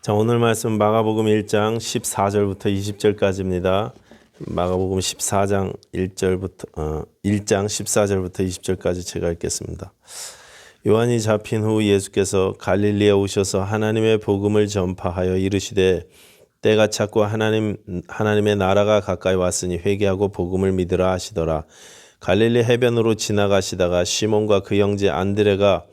자, 오늘 말씀 마가복음 1장 14절부터 20절까지입니다. 마가복음 14장 1장 14절부터 20절까지 제가 읽겠습니다. 요한이 잡힌 후 예수께서 갈릴리에 오셔서 하나님의 복음을 전파하여 이르시되 때가 찼고 하나님의 나라가 가까이 왔으니 회개하고 복음을 믿으라 하시더라. 갈릴리 해변으로 지나가시다가 시몬과 그 형제 안드레가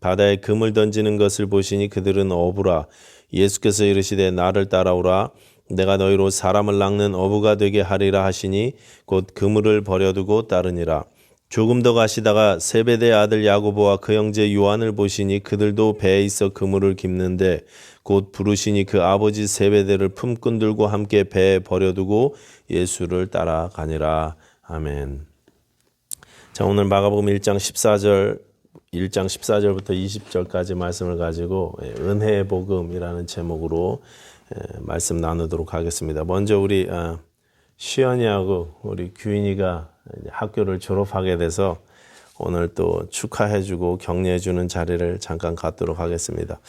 바다에 그물 던지는 것을 보시니 그들은 어부라. 예수께서 이르시되 나를 따라오라. 내가 너희로 사람을 낚는 어부가 되게 하리라 하시니 곧 그물을 버려두고 따르니라. 조금 더 가시다가 세베대의 아들 야고보와 그 형제 요한을 보시니 그들도 배에 있어 그물을 깁는데 곧 부르시니 그 아버지 세베대를 품꾼 들고 함께 배에 버려두고 예수를 따라가니라. 아멘. 자, 오늘 마가복음 1장 14절부터 20절까지 말씀을 가지고 은혜의 복음이라는 제목으로 말씀 나누도록 하겠습니다. 먼저 우리 시연이하고 우리 규인이가 학교를 졸업하게 돼서 오늘 또 축하해주고 격려해주는 자리를 잠깐 갖도록 하겠습니다.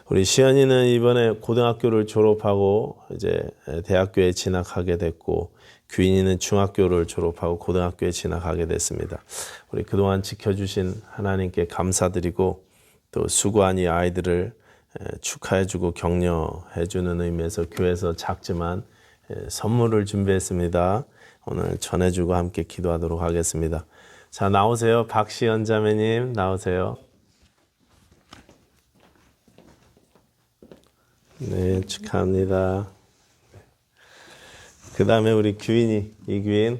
우리 시연이는 이번에 고등학교를 졸업하고 이제 대학교에 진학하게 됐고, 규인이는 중학교를 졸업하고 고등학교에 진학하게 됐습니다. 우리 그동안 지켜주신 하나님께 감사드리고 또 수고한 이 아이들을 축하해주고 격려해주는 의미에서 교회에서 작지만 선물을 준비했습니다. 오늘 전해주고 함께 기도하도록 하겠습니다. 자, 나오세요. 박시연 자매님 나오세요. 네, 축하합니다. 그 다음에 우리 규인이, 이규인.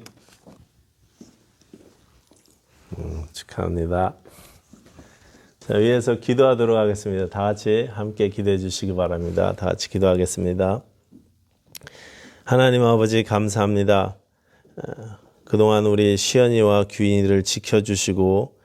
축하합니다. 자, 위에서 기도하도록 하겠습니다. 다 같이 함께 기도해 주시기 바랍니다. 다 같이 기도하겠습니다. 하나님 아버지 감사합니다. 그동안 우리 시연이와 규인이를 지켜주시고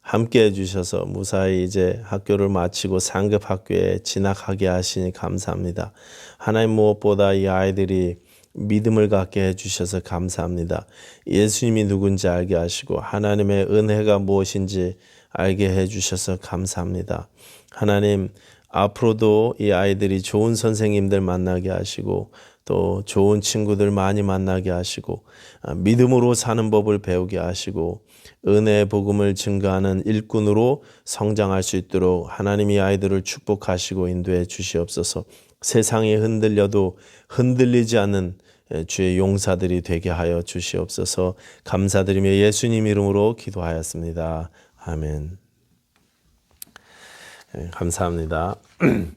함께 해주셔서 무사히 이제 학교를 마치고 상급 학교에 진학하게 하시니 감사합니다. 하나님 무엇보다 이 아이들이 믿음을 갖게 해주셔서 감사합니다. 예수님이 누군지 알게 하시고 하나님의 은혜가 무엇인지 알게 해주셔서 감사합니다. 하나님 앞으로도 이 아이들이 좋은 선생님들 만나게 하시고 또 좋은 친구들 많이 만나게 하시고 믿음으로 사는 법을 배우게 하시고 은혜의 복음을 증거하는 일꾼으로 성장할 수 있도록 하나님이 아이들을 축복하시고 인도해 주시옵소서. 세상이 흔들려도 흔들리지 않는 주의 용사들이 되게 하여 주시옵소서. 감사드리며 예수님 이름으로 기도하였습니다. 아멘. 감사합니다.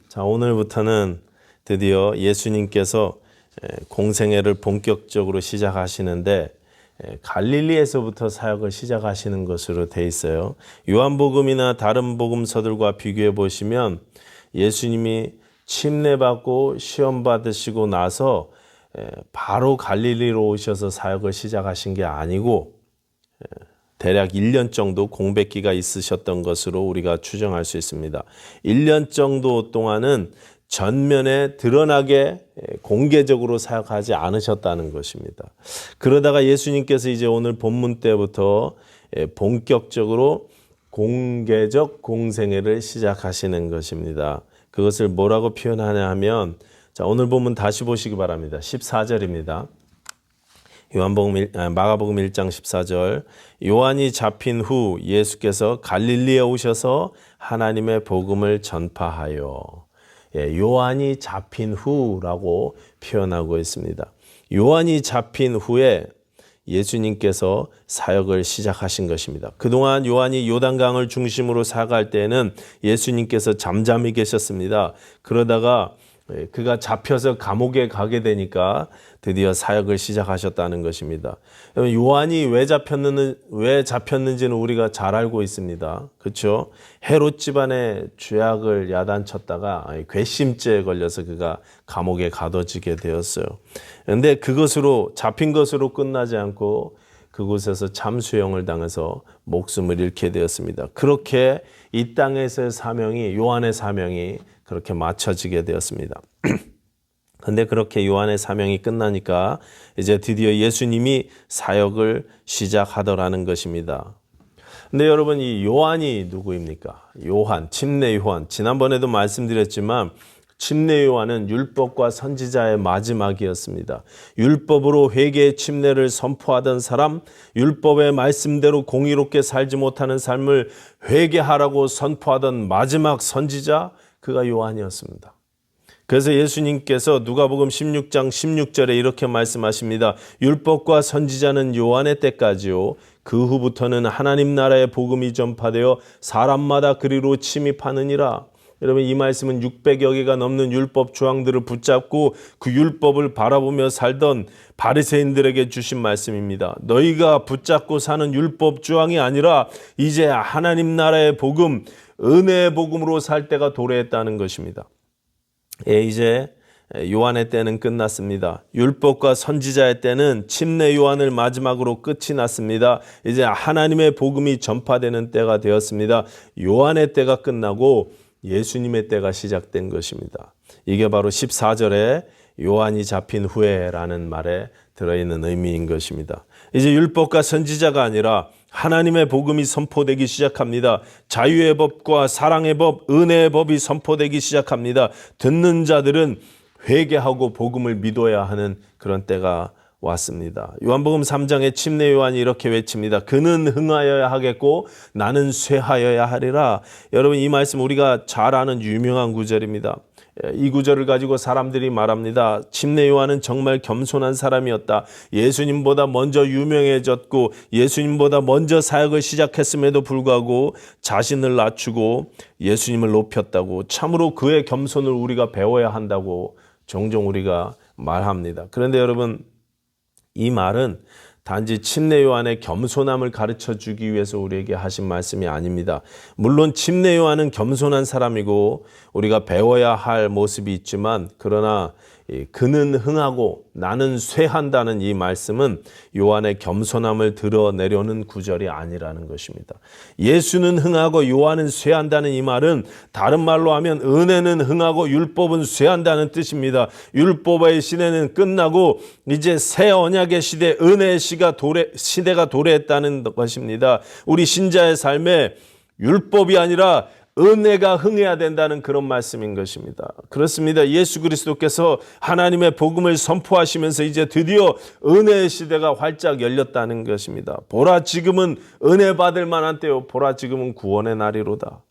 자, 오늘부터는 드디어 예수님께서 공생애를 본격적으로 시작하시는데 갈릴리에서부터 사역을 시작하시는 것으로 돼 있어요. 요한복음이나 다른 복음서들과 비교해 보시면 예수님이 침례받고 시험 받으시고 나서 바로 갈릴리로 오셔서 사역을 시작하신 게 아니고 대략 1년 정도 공백기가 있으셨던 것으로 우리가 추정할 수 있습니다. 1년 정도 동안은 전면에 드러나게 공개적으로 사역하지 않으셨다는 것입니다. 그러다가 예수님께서 이제 오늘 본문 때부터 본격적으로 공개적 공생애를 시작하시는 것입니다. 그것을 뭐라고 표현하냐 하면, 자, 오늘 본문 다시 보시기 바랍니다. 14절입니다. 마가복음 1장 14절. 요한이 잡힌 후 예수께서 갈릴리에 오셔서 하나님의 복음을 전파하여. 요한이 잡힌 후라고 표현하고 있습니다. 요한이 잡힌 후에 예수님께서 사역을 시작하신 것입니다. 그동안 요한이 요단강을 중심으로 사역할 때에는 예수님께서 잠잠히 계셨습니다. 그러다가 그가 잡혀서 감옥에 가게 되니까 드디어 사역을 시작하셨다는 것입니다. 요한이 왜 잡혔는지는 우리가 잘 알고 있습니다. 그렇죠? 헤롯 집안의 죄악을 야단쳤다가 괘씸죄에 걸려서 그가 감옥에 가둬지게 되었어요. 그런데 그것으로 잡힌 것으로 끝나지 않고 그곳에서 참수형을 당해서 목숨을 잃게 되었습니다. 그렇게 이 땅에서의 사명이, 요한의 사명이 그렇게 맞춰지게 되었습니다. 근데 그렇게 요한의 사명이 끝나니까 이제 드디어 예수님이 사역을 시작하더라는 것입니다. 근데 여러분, 이 요한이 누구입니까? 요한, 침례 요한. 지난번에도 말씀드렸지만 침례 요한은 율법과 선지자의 마지막이었습니다. 율법으로 회개의 침례를 선포하던 사람, 율법의 말씀대로 공의롭게 살지 못하는 삶을 회개하라고 선포하던 마지막 선지자, 그가 요한이었습니다. 그래서 예수님께서 누가복음 16장 16절에 이렇게 말씀하십니다. 율법과 선지자는 요한의 때까지요. 그 후부터는 하나님 나라의 복음이 전파되어 사람마다 그리로 침입하느니라. 여러분, 이 말씀은 600여 개가 넘는 율법 조항들을 붙잡고 그 율법을 바라보며 살던 바리새인들에게 주신 말씀입니다. 너희가 붙잡고 사는 율법 조항이 아니라 이제 하나님 나라의 복음, 은혜의 복음으로 살 때가 도래했다는 것입니다. 이제 요한의 때는 끝났습니다. 율법과 선지자의 때는 침례 요한을 마지막으로 끝이 났습니다. 이제 하나님의 복음이 전파되는 때가 되었습니다. 요한의 때가 끝나고 예수님의 때가 시작된 것입니다. 이게 바로 14절에 요한이 잡힌 후에라는 말에 들어있는 의미인 것입니다. 이제 율법과 선지자가 아니라 하나님의 복음이 선포되기 시작합니다. 자유의 법과 사랑의 법, 은혜의 법이 선포되기 시작합니다. 듣는 자들은 회개하고 복음을 믿어야 하는 그런 때가 왔습니다. 요한복음 3장에 침례 요한이 이렇게 외칩니다. 그는 흥하여야 하겠고 나는 쇠하여야 하리라. 여러분, 이 말씀 우리가 잘 아는 유명한 구절입니다. 이 구절을 가지고 사람들이 말합니다. 침례 요한은 정말 겸손한 사람이었다. 예수님보다 먼저 유명해졌고 예수님보다 먼저 사역을 시작했음에도 불구하고 자신을 낮추고 예수님을 높였다고, 참으로 그의 겸손을 우리가 배워야 한다고 종종 우리가 말합니다. 그런데 여러분, 이 말은 단지 침례 요한의 겸손함을 가르쳐 주기 위해서 우리에게 하신 말씀이 아닙니다. 물론 침례 요한은 겸손한 사람이고 우리가 배워야 할 모습이 있지만, 그러나 그는 흥하고 나는 쇠한다는 이 말씀은 요한의 겸손함을 드러내려는 구절이 아니라는 것입니다. 예수는 흥하고 요한은 쇠한다는 이 말은 다른 말로 하면 은혜는 흥하고 율법은 쇠한다는 뜻입니다. 율법의 시대는 끝나고 이제 새 언약의 시대, 은혜의 시대가 도래했다는 것입니다. 우리 신자의 삶에 율법이 아니라 은혜가 흥해야 된다는 그런 말씀인 것입니다. 그렇습니다. 예수 그리스도께서 하나님의 복음을 선포하시면서 이제 드디어 은혜의 시대가 활짝 열렸다는 것입니다. 보라, 지금은 은혜 받을 만한 때요. 보라, 지금은 구원의 날이로다.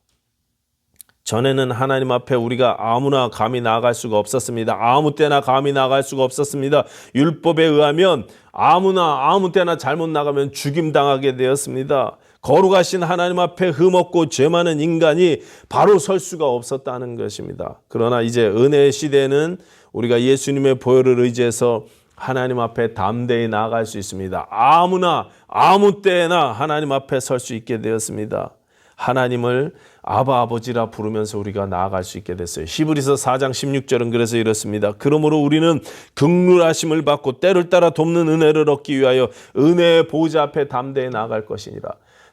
전에는 하나님 앞에 우리가 아무나 감히 나아갈 수가 없었습니다. 아무 때나 감히 나아갈 수가 없었습니다. 율법에 의하면 아무나 아무 때나 잘못 나가면 죽임당하게 되었습니다. 거룩하신 하나님 앞에 흠없고 죄 많은 인간이 바로 설 수가 없었다는 것입니다. 그러나 이제 은혜의 시대는 우리가 예수님의 보혈을 의지해서 하나님 앞에 담대히 나아갈 수 있습니다. 아무나 아무 때나 하나님 앞에 설 수 있게 되었습니다. 하나님을 아바 아버지라 부르면서 우리가 나아갈 수 있게 됐어요. 히브리서 4장 16절은 그래서 이렇습니다. 그러므로 우리는 긍휼하심을 받고 때를 따라 돕는 은혜를 얻기 위하여 은혜의 보좌 앞에 담대히 나아갈 것이니라.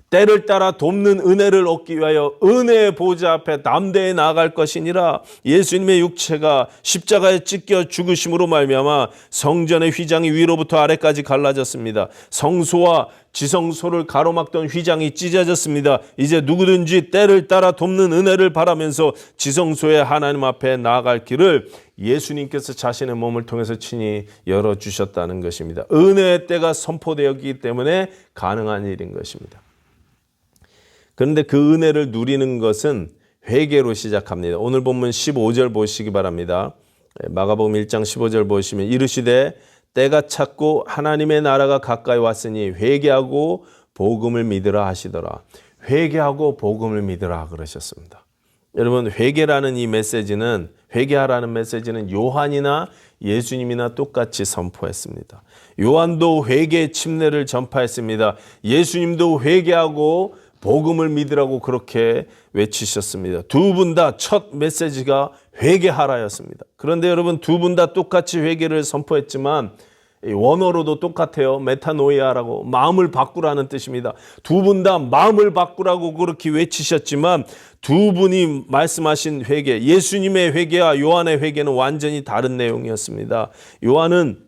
때를 따라 돕는 은혜를 얻기 위하여 은혜의 보좌 앞에 담대히 나아갈 것이니라. 예수님의 육체가 십자가에 찢겨 죽으심으로 말미암아 성전의 휘장이 위로부터 아래까지 갈라졌습니다. 성소와 지성소를 가로막던 휘장이 찢어졌습니다. 이제 누구든지 때를 따라 돕는 은혜를 바라면서 지성소의 하나님 앞에 나아갈 길을 예수님께서 자신의 몸을 통해서 친히 열어주셨다는 것입니다. 은혜의 때가 선포되었기 때문에 가능한 일인 것입니다. 그런데 그 은혜를 누리는 것은 회개로 시작합니다. 오늘 본문 15절 보시기 바랍니다. 마가복음 1장 15절 보시면 이르시되 때가 찼고 하나님의 나라가 가까이 왔으니 회개하고 복음을 믿으라 하시더라. 회개하고 복음을 믿으라 그러셨습니다. 여러분, 회개라는 이 메시지는, 회개하라는 메시지는 요한이나 예수님이나 똑같이 선포했습니다. 요한도 회개의 침례를 전파했습니다. 예수님도 회개하고 복음을 믿으라고 그렇게 외치셨습니다. 두 분 다 첫 메시지가 회개하라였습니다. 그런데 여러분, 두 분 다 똑같이 회개를 선포했지만 원어로도 똑같아요. 메타노이아라고, 마음을 바꾸라는 뜻입니다. 두 분 다 마음을 바꾸라고 그렇게 외치셨지만 두 분이 말씀하신 회개, 예수님의 회개와 요한의 회개는 완전히 다른 내용이었습니다. 요한은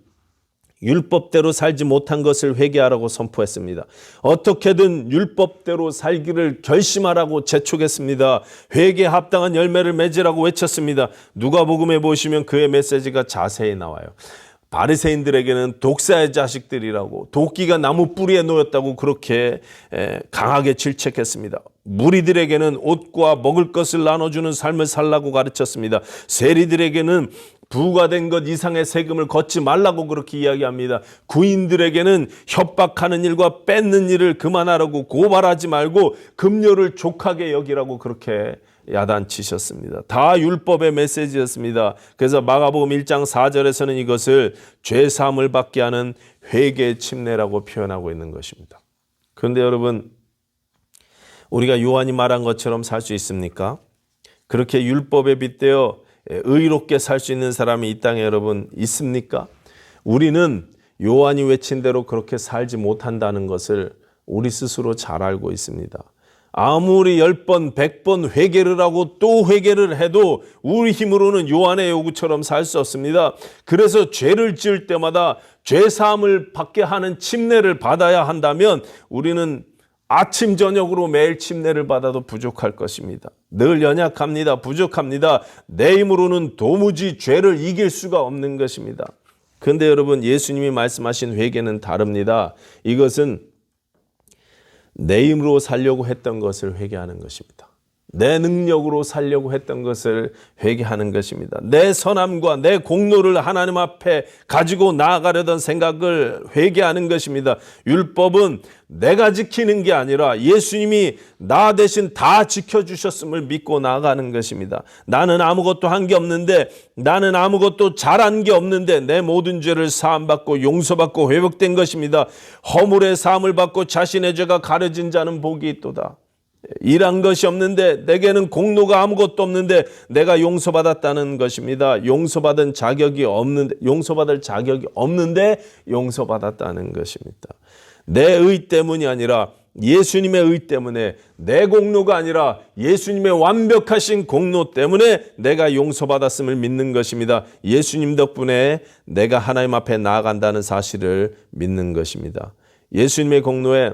율법대로 살지 못한 것을 회개하라고 선포했습니다. 어떻게든 율법대로 살기를 결심하라고 재촉했습니다. 회개에 합당한 열매를 맺으라고 외쳤습니다. 누가복음에 보시면 그의 메시지가 자세히 나와요. 바리새인들에게는 독사의 자식들이라고, 도끼가 나무 뿌리에 놓였다고 그렇게 강하게 질책했습니다. 무리들에게는 옷과 먹을 것을 나눠주는 삶을 살라고 가르쳤습니다. 세리들에게는 부과된 것 이상의 세금을 걷지 말라고 그렇게 이야기합니다. 구인들에게는 협박하는 일과 뺏는 일을 그만하라고, 고발하지 말고 급료를 족하게 여기라고 그렇게 야단치셨습니다. 다 율법의 메시지였습니다. 그래서 마가복음 1장 4절에서는 이것을 죄사함을 받게 하는 회개 침례라고 표현하고 있는 것입니다. 그런데 여러분, 우리가 요한이 말한 것처럼 살 수 있습니까? 그렇게 율법에 빗대어 의롭게 살 수 있는 사람이 이 땅에 여러분 있습니까? 우리는 요한이 외친 대로 그렇게 살지 못한다는 것을 우리 스스로 잘 알고 있습니다. 아무리 10번, 100번 회개를 하고 또 회개를 해도 우리 힘으로는 요한의 요구처럼 살 수 없습니다. 그래서 죄를 지을 때마다 죄사함을 받게 하는 침례를 받아야 한다면 우리는 아침 저녁으로 매일 침례를 받아도 부족할 것입니다. 늘 연약합니다. 부족합니다. 내 힘으로는 도무지 죄를 이길 수가 없는 것입니다. 그런데 여러분, 예수님이 말씀하신 회개는 다릅니다. 이것은 내 힘으로 살려고 했던 것을 회개하는 것입니다. 내 능력으로 살려고 했던 것을 회개하는 것입니다. 내 선함과 내 공로를 하나님 앞에 가지고 나아가려던 생각을 회개하는 것입니다. 율법은 내가 지키는 게 아니라 예수님이 나 대신 다 지켜주셨음을 믿고 나아가는 것입니다. 나는 아무것도 한 게 없는데, 나는 아무것도 잘한 게 없는데 내 모든 죄를 사함받고 용서받고 회복된 것입니다. 허물의 사함을 받고 자신의 죄가 가려진 자는 복이 있도다. 일한 것이 없는데, 내게는 공로가 아무것도 없는데 내가 용서받았다는 것입니다. 용서받을 자격이 없는데 용서받았다는 것입니다. 내 의 때문이 아니라 예수님의 의 때문에, 내 공로가 아니라 예수님의 완벽하신 공로 때문에 내가 용서받았음을 믿는 것입니다. 예수님 덕분에 내가 하나님 앞에 나아간다는 사실을 믿는 것입니다. 예수님의 공로에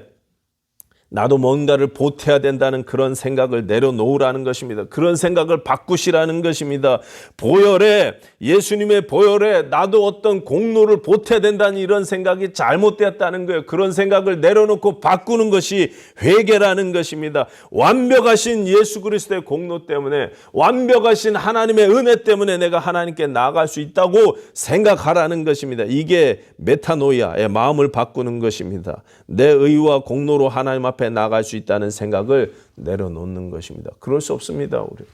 나도 뭔가를 보태야 된다는 그런 생각을 내려놓으라는 것입니다. 그런 생각을 바꾸시라는 것입니다. 보혈에, 예수님의 보혈에 나도 어떤 공로를 보태야 된다는 이런 생각이 잘못되었다는 거예요. 그런 생각을 내려놓고 바꾸는 것이 회개라는 것입니다. 완벽하신 예수 그리스도의 공로 때문에, 완벽하신 하나님의 은혜 때문에 내가 하나님께 나아갈 수 있다고 생각하라는 것입니다. 이게 메타노이아의 마음을 바꾸는 것입니다. 내 의와 공로로 하나님 앞에 나갈 수 있다는 생각을 내려놓는 것입니다. 그럴 수 없습니다, 우리.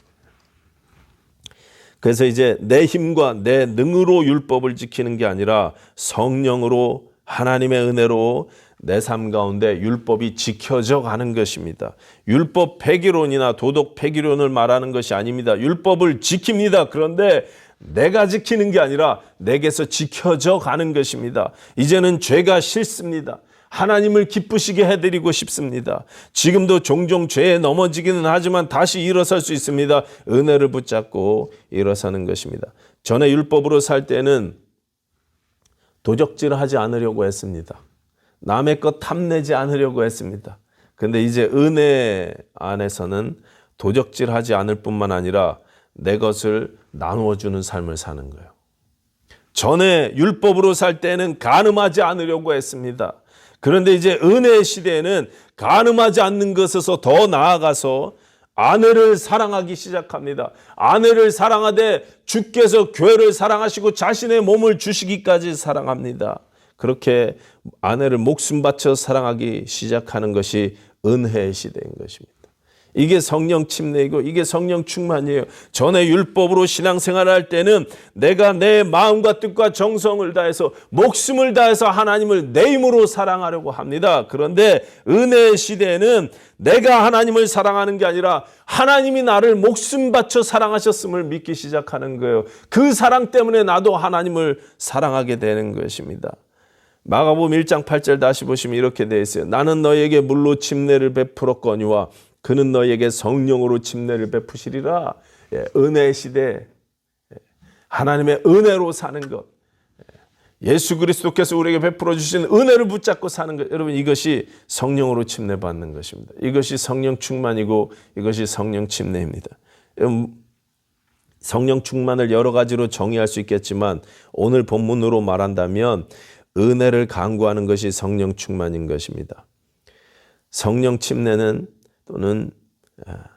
그래서 이제 내 힘과 내 능으로 율법을 지키는 게 아니라 성령으로, 하나님의 은혜로 내 삶 가운데 율법이 지켜져 가는 것입니다. 율법 폐기론이나 도덕 폐기론을 말하는 것이 아닙니다. 율법을 지킵니다. 그런데 내가 지키는 게 아니라 내게서 지켜져 가는 것입니다. 이제는 죄가 싫습니다. 하나님을 기쁘시게 해드리고 싶습니다. 지금도 종종 죄에 넘어지기는 하지만 다시 일어설 수 있습니다. 은혜를 붙잡고 일어서는 것입니다. 전에 율법으로 살 때는 도적질하지 않으려고 했습니다. 남의 것 탐내지 않으려고 했습니다. 그런데 이제 은혜 안에서는 도적질하지 않을 뿐만 아니라 내 것을 나누어주는 삶을 사는 거예요. 전에 율법으로 살 때는 간음하지 않으려고 했습니다. 그런데 이제 은혜의 시대에는 간음하지 않는 것에서 더 나아가서 아내를 사랑하기 시작합니다. 아내를 사랑하되 주께서 교회를 사랑하시고 자신의 몸을 주시기까지 사랑합니다. 그렇게 아내를 목숨 바쳐 사랑하기 시작하는 것이 은혜의 시대인 것입니다. 이게 성령 침례이고 이게 성령 충만이에요. 전에 율법으로 신앙생활을 할 때는 내가 내 마음과 뜻과 정성을 다해서, 목숨을 다해서 하나님을 내 힘으로 사랑하려고 합니다. 그런데 은혜의 시대에는 내가 하나님을 사랑하는 게 아니라 하나님이 나를 목숨 바쳐 사랑하셨음을 믿기 시작하는 거예요. 그 사랑 때문에 나도 하나님을 사랑하게 되는 것입니다. 마가복음 1장 8절 다시 보시면 이렇게 되어 있어요. 나는 너에게 물로 침례를 베풀었거니와 그는 너에게 성령으로 침례를 베푸시리라. 은혜의 시대, 하나님의 은혜로 사는 것, 예수 그리스도께서 우리에게 베풀어 주신 은혜를 붙잡고 사는 것, 여러분 이것이 성령으로 침례받는 것입니다. 이것이 성령 충만이고 이것이 성령 침례입니다. 성령 충만을 여러 가지로 정의할 수 있겠지만 오늘 본문으로 말한다면 은혜를 강구하는 것이 성령 충만인 것입니다. 성령 침례는 또는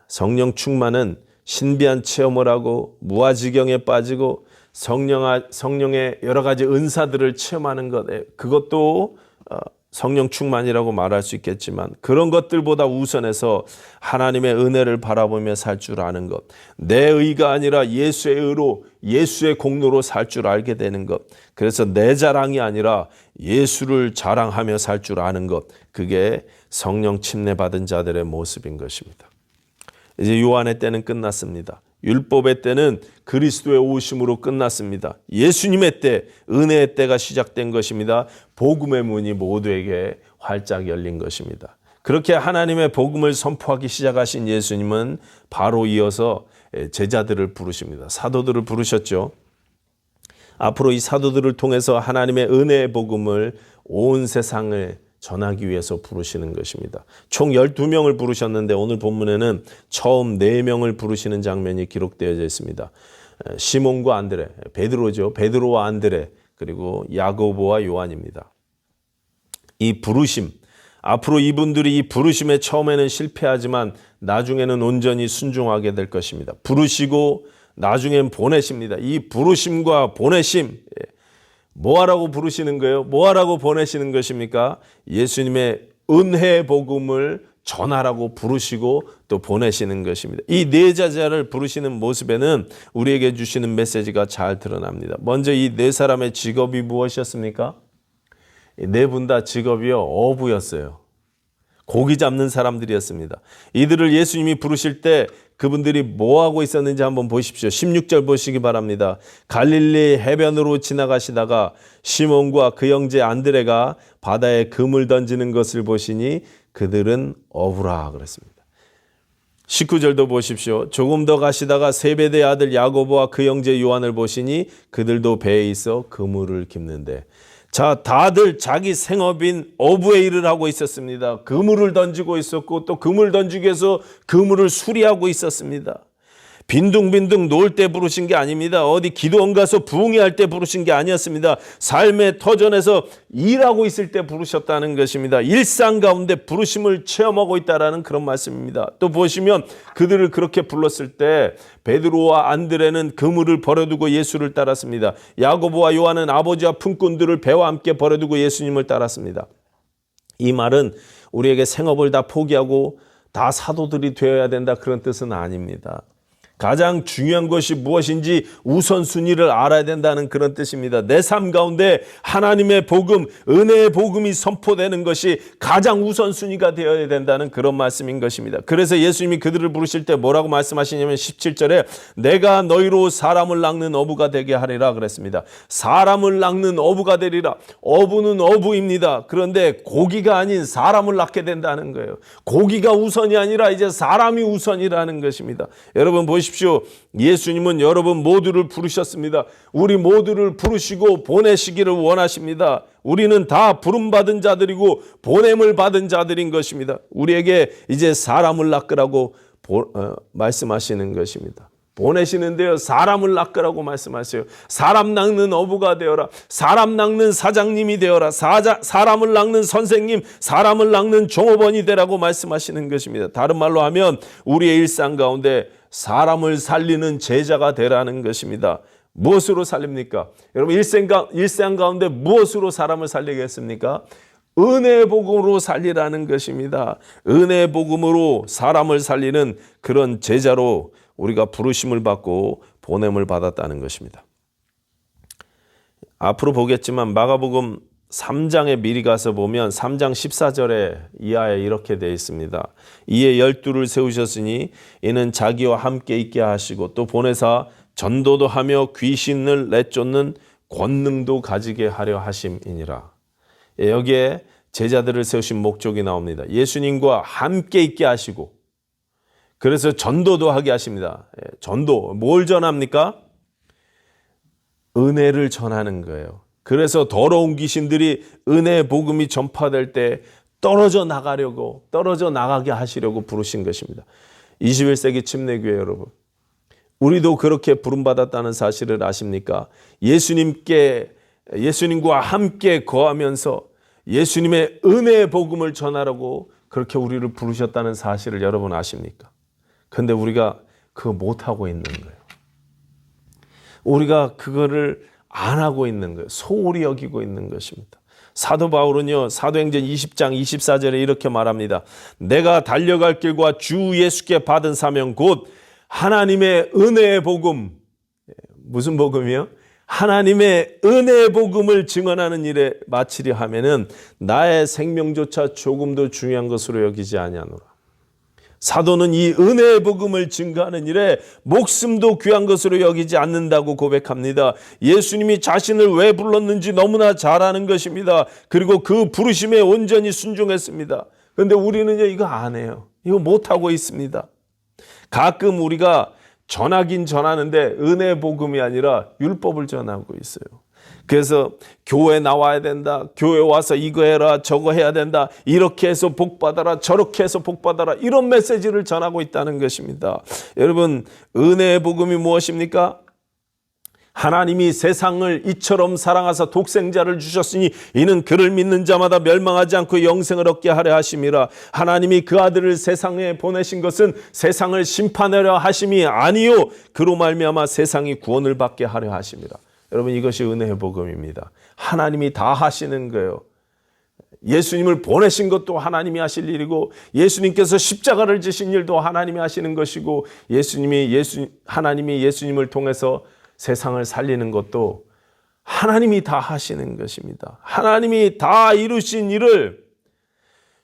성령 충만은 신비한 체험을 하고 무아지경에 빠지고 성령의 여러 가지 은사들을 체험하는 것, 그것도 성령 충만이라고 말할 수 있겠지만 그런 것들보다 우선해서 하나님의 은혜를 바라보며 살 줄 아는 것, 내 의가 아니라 예수의 의로 예수의 공로로 살 줄 알게 되는 것, 그래서 내 자랑이 아니라 예수를 자랑하며 살 줄 아는 것, 그게 성령 침례받은 자들의 모습인 것입니다. 이제 요한의 때는 끝났습니다. 율법의 때는 그리스도의 오심으로 끝났습니다. 예수님의 때, 은혜의 때가 시작된 것입니다. 복음의 문이 모두에게 활짝 열린 것입니다. 그렇게 하나님의 복음을 선포하기 시작하신 예수님은 바로 이어서 제자들을 부르십니다. 사도들을 부르셨죠. 앞으로 이 사도들을 통해서 하나님의 은혜의 복음을 온 세상을 전하기 위해서 부르시는 것입니다. 총 12명을 부르셨는데 오늘 본문에는 처음 4명을 부르시는 장면이 기록되어져 있습니다. 시몬과 안드레, 베드로죠. 베드로와 안드레, 그리고 야고보와 요한입니다. 이 부르심, 앞으로 이분들이 이 부르심에 처음에는 실패하지만 나중에는 온전히 순종하게 될 것입니다. 부르시고 나중엔 보내십니다. 이 부르심과 보내심, 뭐하라고 부르시는 거예요? 뭐하라고 보내시는 것입니까? 예수님의 은혜의 복음을 전하라고 부르시고 또 보내시는 것입니다. 이 네 제자를 부르시는 모습에는 우리에게 주시는 메시지가 잘 드러납니다. 먼저 이 네 사람의 직업이 무엇이었습니까? 네 분 다 직업이요, 어부였어요. 고기 잡는 사람들이었습니다. 이들을 예수님이 부르실 때 그분들이 뭐하고 있었는지 한번 보십시오. 16절 보시기 바랍니다. 갈릴리 해변으로 지나가시다가 시몬과 그 형제 안드레가 바다에 그물 던지는 것을 보시니 그들은 어부라 그랬습니다. 19절도 보십시오. 조금 더 가시다가 세베대 아들 야고보와 그 형제 요한을 보시니 그들도 배에 있어 그물을 깁는데, 자, 다들 자기 생업인 어부의 일을 하고 있었습니다. 그물을 던지고 있었고 또 그물 던지기 위해서 그물을 수리하고 있었습니다. 빈둥빈둥 놀 때 부르신 게 아닙니다. 어디 기도원 가서 부흥회할 때 부르신 게 아니었습니다. 삶의 터전에서 일하고 있을 때 부르셨다는 것입니다. 일상 가운데 부르심을 체험하고 있다는 그런 말씀입니다. 또 보시면 그들을 그렇게 불렀을 때 베드로와 안드레는 그물을 버려두고 예수를 따랐습니다. 야고보와 요한은 아버지와 품꾼들을 배와 함께 버려두고 예수님을 따랐습니다. 이 말은 우리에게 생업을 다 포기하고 다 사도들이 되어야 된다, 그런 뜻은 아닙니다. 가장 중요한 것이 무엇인지 우선순위를 알아야 된다는 그런 뜻입니다. 내 삶 가운데 하나님의 복음, 은혜의 복음이 선포되는 것이 가장 우선순위가 되어야 된다는 그런 말씀인 것입니다. 그래서 예수님이 그들을 부르실 때 뭐라고 말씀하시냐면 17절에 내가 너희로 사람을 낚는 어부가 되게 하리라 그랬습니다. 사람을 낚는 어부가 되리라. 어부는 어부입니다. 그런데 고기가 아닌 사람을 낚게 된다는 거예요. 고기가 우선이 아니라 이제 사람이 우선이라는 것입니다. 여러분 보십시오. 예수님은 여러분 모두를 부르셨습니다. 우리 모두를 부르시고 보내시기를 원하십니다. 우리는 다 부름받은 자들이고 보냄을 받은 자들인 것입니다. 우리에게 이제 사람을 낚으라고 말씀하시는 것입니다. 보내시는데요, 사람을 낚으라고 말씀하세요. 사람 낚는 어부가 되어라. 사람 낚는 사장님이 되어라. 사람을 낚는 선생님, 사람을 낚는 종업원이 되라고 말씀하시는 것입니다. 다른 말로 하면 우리의 일상 가운데 사람을 살리는 제자가 되라는 것입니다. 무엇으로 살립니까? 여러분 일상 가운데 무엇으로 사람을 살리겠습니까? 은혜의 복음으로 살리라는 것입니다. 은혜의 복음으로 사람을 살리는 그런 제자로 우리가 부르심을 받고 보냄을 받았다는 것입니다. 앞으로 보겠지만 마가복음 3장에 미리 가서 보면 3장 14절에 이하에 이렇게 되어 있습니다. 이에 12를 세우셨으니 이는 자기와 함께 있게 하시고 또 보내사 전도도 하며 귀신을 내쫓는 권능도 가지게 하려 하심이니라. 여기에 제자들을 세우신 목적이 나옵니다. 예수님과 함께 있게 하시고 그래서 전도도 하게 하십니다. 전도, 뭘 전합니까? 은혜를 전하는 거예요. 그래서 더러운 귀신들이 은혜의 복음이 전파될 때 떨어져 나가게 하시려고 부르신 것입니다. 21세기 침례교회 여러분, 우리도 그렇게 부름받았다는 사실을 아십니까? 예수님과 함께 거하면서 예수님의 은혜의 복음을 전하라고 그렇게 우리를 부르셨다는 사실을 여러분 아십니까? 그런데 우리가 그거 못하고 있는 거예요. 우리가 그거를 안 하고 있는 거예요. 소홀히 여기고 있는 것입니다. 사도 바울은요, 사도행전 20장 24절에 이렇게 말합니다. 내가 달려갈 길과 주 예수께 받은 사명 곧 하나님의 은혜의 복음. 무슨 복음이요? 하나님의 은혜의 복음을 증언하는 일에 마치려 하면은 나의 생명조차 조금도 중요한 것으로 여기지 아니하노라. 사도는 이 은혜의 복음을 증거하는 일에 목숨도 귀한 것으로 여기지 않는다고 고백합니다. 예수님이 자신을 왜 불렀는지 너무나 잘 아는 것입니다. 그리고 그 부르심에 온전히 순종했습니다. 그런데 우리는요, 이거 안 해요. 이거 못하고 있습니다. 가끔 우리가 전하긴 전하는데 은혜의 복음이 아니라 율법을 전하고 있어요. 그래서 교회 나와야 된다. 교회 와서 이거 해라, 저거 해야 된다. 이렇게 해서 복 받아라, 저렇게 해서 복 받아라. 이런 메시지를 전하고 있다는 것입니다. 여러분, 은혜의 복음이 무엇입니까? 하나님이 세상을 이처럼 사랑하사 독생자를 주셨으니 이는 그를 믿는 자마다 멸망하지 않고 영생을 얻게 하려 하심이라. 하나님이 그 아들을 세상에 보내신 것은 세상을 심판하려 하심이 아니요 그로 말미암아 세상이 구원을 받게 하려 하심이라. 여러분, 이것이 은혜의 복음입니다. 하나님이 다 하시는 거예요. 예수님을 보내신 것도 하나님이 하실 일이고 예수님께서 십자가를 지신 일도 하나님이 하시는 것이고 하나님이 예수님을 통해서 세상을 살리는 것도 하나님이 다 하시는 것입니다. 하나님이 다 이루신 일을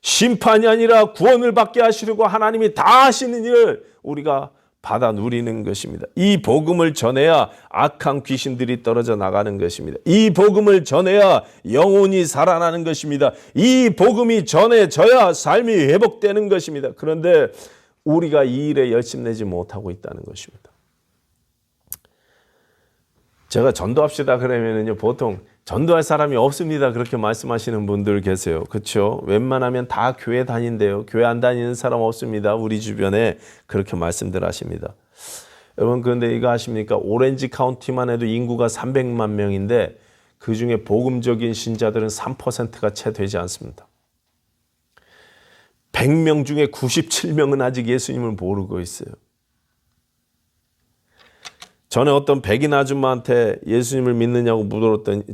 심판이 아니라 구원을 받게 하시려고 하나님이 다 하시는 일을 우리가 받아 누리는 것입니다. 이 복음을 전해야 악한 귀신들이 떨어져 나가는 것입니다. 이 복음을 전해야 영혼이 살아나는 것입니다. 이 복음이 전해져야 삶이 회복되는 것입니다. 그런데 우리가 이 일에 열심내지 못하고 있다는 것입니다. 제가 전도합시다 그러면은요, 보통 전도할 사람이 없습니다 그렇게 말씀하시는 분들 계세요. 그렇죠? 웬만하면 다 교회 다닌대요. 교회 안 다니는 사람 없습니다. 우리 주변에 그렇게 말씀들 하십니다. 여러분, 그런데 이거 아십니까? 오렌지 카운티만 해도 인구가 300만 명인데 그 중에 복음적인 신자들은 3%가 채 되지 않습니다. 100명 중에 97명은 아직 예수님을 모르고 있어요. 전에 어떤 백인 아줌마한테 예수님을 믿느냐고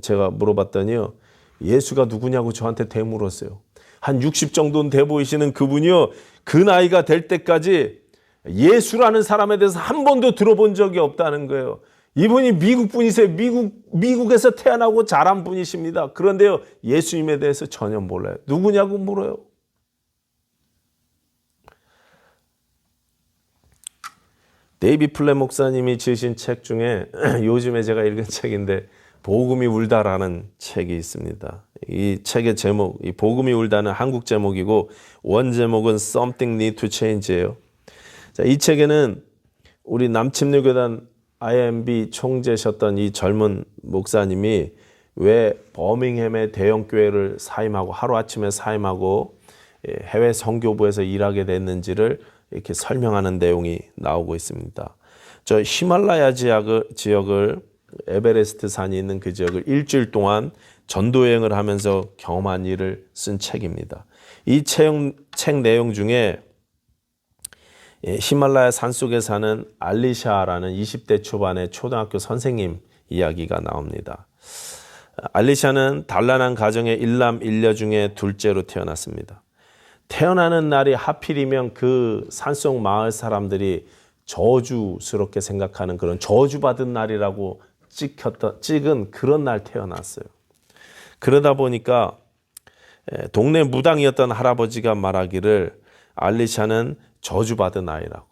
제가 물어봤더니요, 예수가 누구냐고 저한테 되물었어요. 한 60 정도는 돼 보이시는 그분이요, 그 나이가 될 때까지 예수라는 사람에 대해서 한 번도 들어본 적이 없다는 거예요. 이분이 미국 분이세요. 미국에서 태어나고 자란 분이십니다. 그런데요, 예수님에 대해서 전혀 몰라요. 누구냐고 물어요. 데이비 플랫 목사님이 지으신 책 중에 요즘에 제가 읽은 책인데 복음이 울다라는 책이 있습니다. 이 책의 제목, 이 복음이 울다는 한국 제목이고 원 제목은 Something Need to Change예요. 자, 이 책에는 우리 남침례교단 IMB 총재셨던 이 젊은 목사님이 왜 버밍햄의 대형 교회를 사임하고 하루아침에 사임하고 해외 선교부에서 일하게 됐는지를 이렇게 설명하는 내용이 나오고 있습니다. 저 히말라야 지역을 에베레스트 산이 있는 그 지역을 일주일 동안 전도여행을 하면서 경험한 일을 쓴 책입니다. 이 책 내용 중에 히말라야 산속에 사는 알리샤라는 20대 초반의 초등학교 선생님 이야기가 나옵니다. 알리샤는 단란한 가정의 일남 일녀 중에 둘째로 태어났습니다. 태어나는 날이 하필이면 그 산속 마을 사람들이 저주스럽게 생각하는 그런 저주받은 날이라고 찍은 그런 날 태어났어요. 그러다 보니까 동네 무당이었던 할아버지가 말하기를 알리샤는 저주받은 아이라고.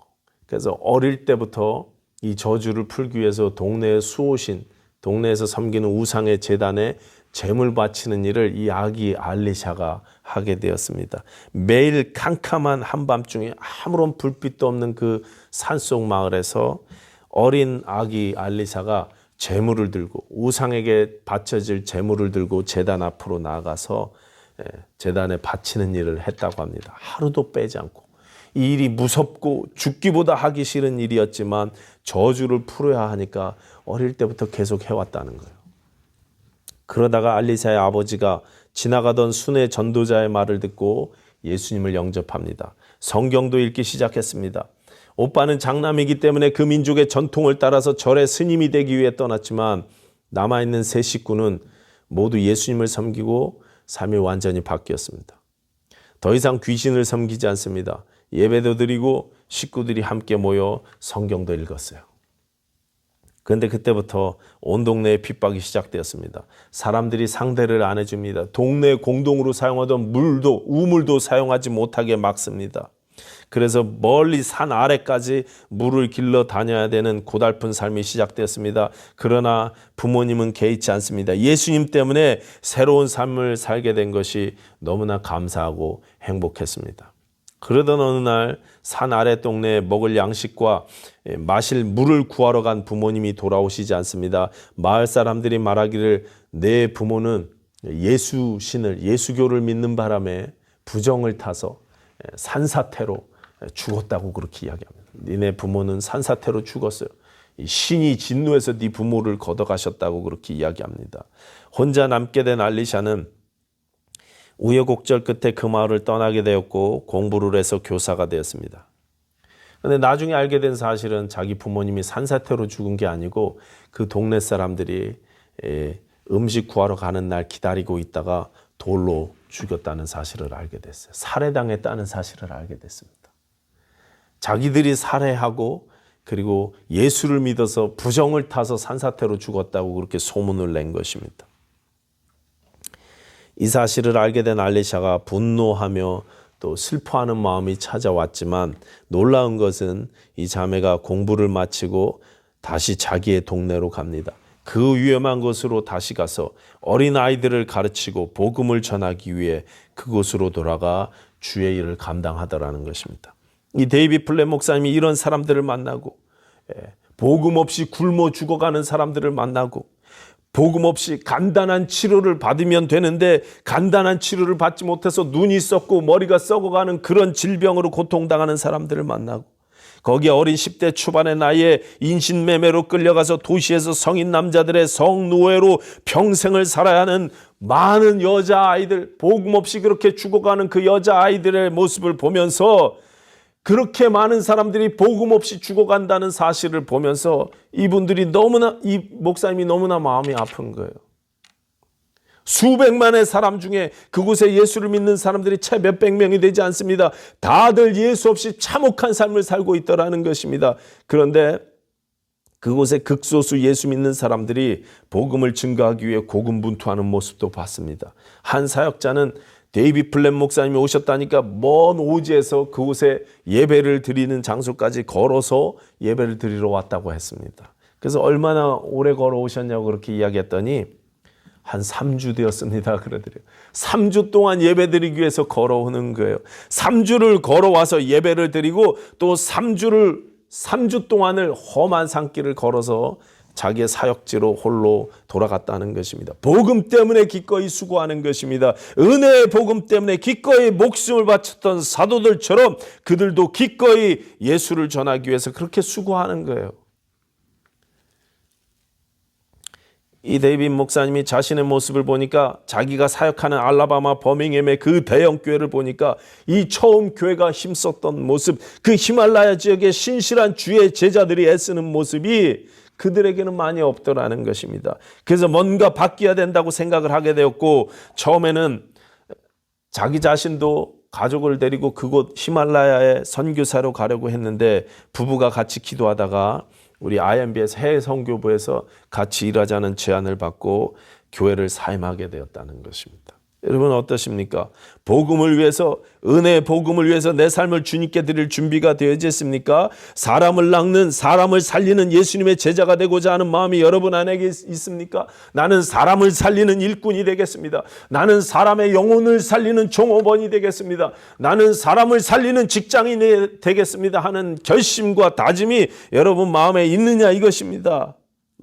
그래서 어릴 때부터 이 저주를 풀기 위해서 동네의 수호신, 동네에서 섬기는 우상의 제단에 제물 바치는 일을 이 아기 알리샤가 하게 되었습니다. 매일 캄캄한 한밤중에 아무런 불빛도 없는 그 산속 마을에서 어린 아기 알리샤가 제물을 들고 우상에게 바쳐질 제물을 들고 제단 앞으로 나아가서 제단에 바치는 일을 했다고 합니다. 하루도 빼지 않고. 이 일이 무섭고 죽기보다 하기 싫은 일이었지만 저주를 풀어야 하니까 어릴 때부터 계속 해왔다는 거예요. 그러다가 알리사의 아버지가 지나가던 순회 전도자의 말을 듣고 예수님을 영접합니다. 성경도 읽기 시작했습니다. 오빠는 장남이기 때문에 그 민족의 전통을 따라서 절의 스님이 되기 위해 떠났지만 남아있는 세 식구는 모두 예수님을 섬기고 삶이 완전히 바뀌었습니다. 더 이상 귀신을 섬기지 않습니다. 예배도 드리고 식구들이 함께 모여 성경도 읽었어요. 그런데 그때부터 온 동네에 핍박이 시작되었습니다. 사람들이 상대를 안 해줍니다. 동네 공동으로 사용하던 우물도 사용하지 못하게 막습니다. 그래서 멀리 산 아래까지 물을 길러 다녀야 되는 고달픈 삶이 시작되었습니다. 그러나 부모님은 개의치 않습니다. 예수님 때문에 새로운 삶을 살게 된 것이 너무나 감사하고 행복했습니다. 그러던 어느 날 산 아래 동네에 먹을 양식과 마실 물을 구하러 간 부모님이 돌아오시지 않습니다. 마을 사람들이 말하기를 내 부모는 예수교를 믿는 바람에 부정을 타서 산사태로 죽었다고 그렇게 이야기합니다. 니네 부모는 산사태로 죽었어요. 신이 진노해서 네 부모를 걷어가셨다고 그렇게 이야기합니다. 혼자 남게 된 알리샤는 우여곡절 끝에 그 마을을 떠나게 되었고 공부를 해서 교사가 되었습니다. 그런데 나중에 알게 된 사실은 자기 부모님이 산사태로 죽은 게 아니고 그 동네 사람들이 음식 구하러 가는 날 기다리고 있다가 돌로 죽였다는 사실을 알게 됐어요. 살해당했다는 사실을 알게 됐습니다. 자기들이 살해하고 그리고 예수를 믿어서 부정을 타서 산사태로 죽었다고 그렇게 소문을 낸 것입니다. 이 사실을 알게 된 알리샤가 분노하며 또 슬퍼하는 마음이 찾아왔지만 놀라운 것은 이 자매가 공부를 마치고 다시 자기의 동네로 갑니다. 그 위험한 곳으로 다시 가서 어린아이들을 가르치고 복음을 전하기 위해 그곳으로 돌아가 주의 일을 감당하더라는 것입니다. 이 데이비드 플랫 목사님이 이런 사람들을 만나고 복음 없이 굶어 죽어가는 사람들을 만나고 복음 없이 간단한 치료를 받으면 되는데 간단한 치료를 받지 못해서 눈이 썩고 머리가 썩어가는 그런 질병으로 고통당하는 사람들을 만나고 거기에 어린 10대 초반의 나이에 인신매매로 끌려가서 도시에서 성인 남자들의 성노예로 평생을 살아야 하는 많은 여자아이들, 복음 없이 그렇게 죽어가는 그 여자아이들의 모습을 보면서 그렇게 많은 사람들이 복음 없이 죽어간다는 사실을 보면서 이 목사님이 너무나 마음이 아픈 거예요. 수백만의 사람 중에 그곳에 예수를 믿는 사람들이 채 몇백 명이 되지 않습니다. 다들 예수 없이 참혹한 삶을 살고 있더라는 것입니다. 그런데 그곳에 극소수 예수 믿는 사람들이 복음을 증거하기 위해 고군분투하는 모습도 봤습니다. 한 사역자는 데이비드 플랫 목사님이 오셨다니까 먼 오지에서 그곳에 예배를 드리는 장소까지 걸어서 예배를 드리러 왔다고 했습니다. 그래서 얼마나 오래 걸어오셨냐고 그렇게 이야기했더니 한 3주 되었습니다. 그러더래요. 3주 동안 예배 드리기 위해서 걸어오는 거예요. 3주를 걸어와서 예배를 드리고 또 3주 동안을 험한 산길을 걸어서 자기의 사역지로 홀로 돌아갔다는 것입니다. 복음 때문에 기꺼이 수고하는 것입니다. 은혜의 복음 때문에 기꺼이 목숨을 바쳤던 사도들처럼 그들도 기꺼이 예수를 전하기 위해서 그렇게 수고하는 거예요. 이 데이비드 목사님이 자신의 모습을 보니까 자기가 사역하는 알라바마 버밍햄의 그 대형 교회를 보니까 이 처음 교회가 힘썼던 모습, 그 히말라야 지역의 신실한 주의 제자들이 애쓰는 모습이 그들에게는 많이 없더라는 것입니다. 그래서 뭔가 바뀌어야 된다고 생각을 하게 되었고 처음에는 자기 자신도 가족을 데리고 그곳 히말라야에 선교사로 가려고 했는데 부부가 같이 기도하다가 우리 IMB에서 해외 선교부에서 같이 일하자는 제안을 받고 교회를 사임하게 되었다는 것입니다. 여러분 어떠십니까? 복음을 위해서, 은혜의 복음을 위해서 내 삶을 주님께 드릴 준비가 되어졌습니까? 사람을 낚는, 사람을 살리는 예수님의 제자가 되고자 하는 마음이 여러분 안에 있습니까? 나는 사람을 살리는 일꾼이 되겠습니다. 나는 사람의 영혼을 살리는 종업원이 되겠습니다. 나는 사람을 살리는 직장인이 되겠습니다 하는 결심과 다짐이 여러분 마음에 있느냐 이것입니다.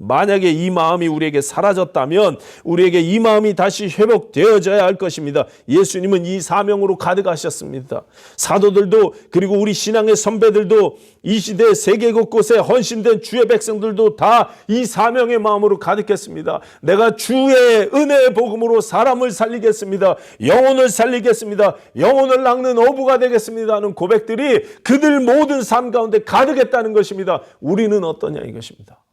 만약에 이 마음이 우리에게 사라졌다면 우리에게 이 마음이 다시 회복되어져야 할 것입니다. 예수님은 이 사명으로 가득하셨습니다. 사도들도 그리고 우리 신앙의 선배들도 이 시대 세계 곳곳에 헌신된 주의 백성들도 다 이 사명의 마음으로 가득했습니다. 내가 주의 은혜의 복음으로 사람을 살리겠습니다. 영혼을 살리겠습니다. 영혼을 낚는 어부가 되겠습니다 하는 고백들이 그들 모든 삶 가운데 가득했다는 것입니다. 우리는 어떠냐 이것입니다.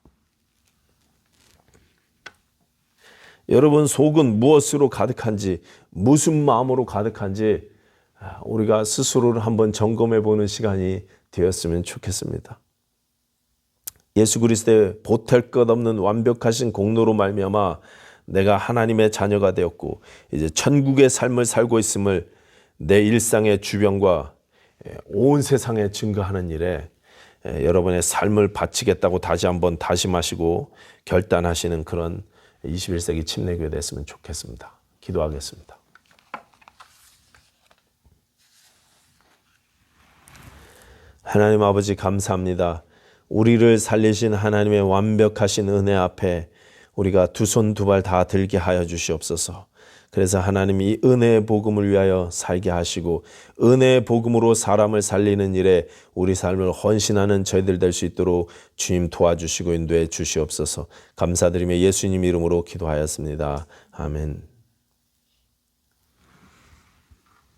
여러분 속은 무엇으로 가득한지, 무슨 마음으로 가득한지 우리가 스스로를 한번 점검해 보는 시간이 되었으면 좋겠습니다. 예수 그리스도의 보탤 것 없는 완벽하신 공로로 말미암아 내가 하나님의 자녀가 되었고 이제 천국의 삶을 살고 있음을 내 일상의 주변과 온 세상에 증거하는 일에 여러분의 삶을 바치겠다고 다시 한번 다짐하시고 결단하시는 그런 21세기 침례교회 됐으면 좋겠습니다. 기도하겠습니다. 하나님 아버지 감사합니다. 우리를 살리신 하나님의 완벽하신 은혜 앞에 우리가 두 손 두 발 다 들게 하여 주시옵소서. 그래서 하나님 이 은혜의 복음을 위하여 살게 하시고 은혜의 복음으로 사람을 살리는 일에 우리 삶을 헌신하는 저희들 될 수 있도록 주님 도와주시고 인도해 주시옵소서. 감사드리며 예수님 이름으로 기도하였습니다. 아멘.